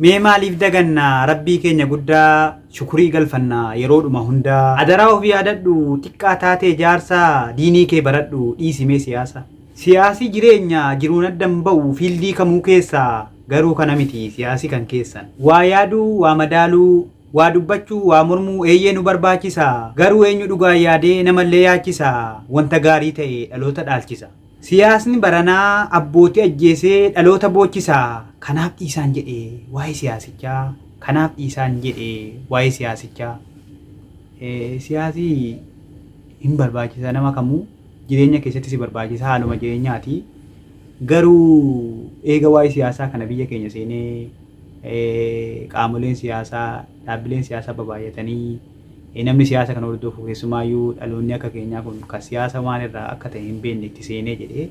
Mee maaliif dagannaa rabbii keenya guddaa shukurii galfannaa yeroodhuma hundaa adaraa ofii yaadadhu xiqqaa taatee jaarsaa diinii kee baradhu dhiisimee siyaasa. Siyaasii jireenya jiruun addan ba'u fiildii kamuu keessaa garuu kana miti siyaasii kan keessan. Waa yaaduu, waa madaaluu, waa dubbachuu, waa mormuu eeyyee nu barbaachisa. Garuu eenyu dhugaa yaadee namallee yaachisa. Wanta gaarii ta'e dhaloota dhaalchisa. Siyaasni baranaa abbootii ajjeesee dhaloota boochisa. Kanaaf dhiisaan jedhee waa'ee siyaasichaa. Kanaaf dhiisaan jedhee waa'ee siyaasichaa. Siyaasii hin barbaachisa nama kamuu jireenya keessatti si barbaachisa haaluma jireenyaati. Garuu eega waa'ee siyaasaa kana biyya keenya seenee qaamoleen siyaasaa dhaabbileen siyaasaa babaayatanii namni siyaasa kana hordofu keessumaayyuu dhaloonni akka keenyaa kun kan siyaasa waan irraa akka ta'e hin beekne itti seenee jedhee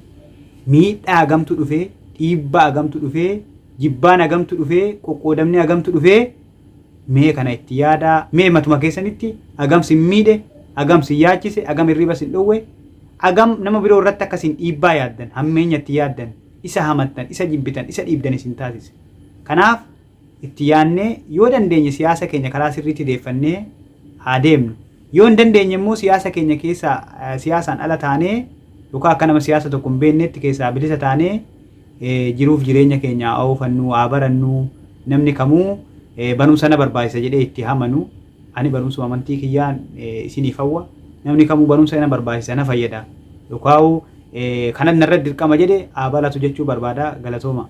miidhaa hagamtu dhufee dhiibbaa hagamtu dhufee jibbaan hagamtu dhufee qoqqoodamni hagamtu dhufee mee kana itti yaadaa mee matuma keessanitti hagamsi miidhe hagamsi yaachise hagam hirriba sin dhowwe hagam nama biroo irratti akkasiin dhiibbaa yaaddan hammeenyatti yaaddan isa hamattan isa jibbitan isa dhiibdan isin taasise. Kanaaf itti yaadnee yoo dandeenye siyaasa keenya karaa sirriitti deeffannee adeemnu yoo hin dandeenye immoo siyaasa keenya keessa siyaasaan ala taanee yookaan akka nama siyaasa tokko hin beeknetti keessaa bilisa taanee jiruuf jireenya keenya oofannu haa barannu namni kamuu barumsa na barbaachisa jedhee itti hamanu ani barumsa amantii kiyyaan isiniif hawwa namni kamuu barumsa na barbaachisa na fayyada yookaan kanan narra dirqama jedhee haa balatu jechuu barbaada galatooma.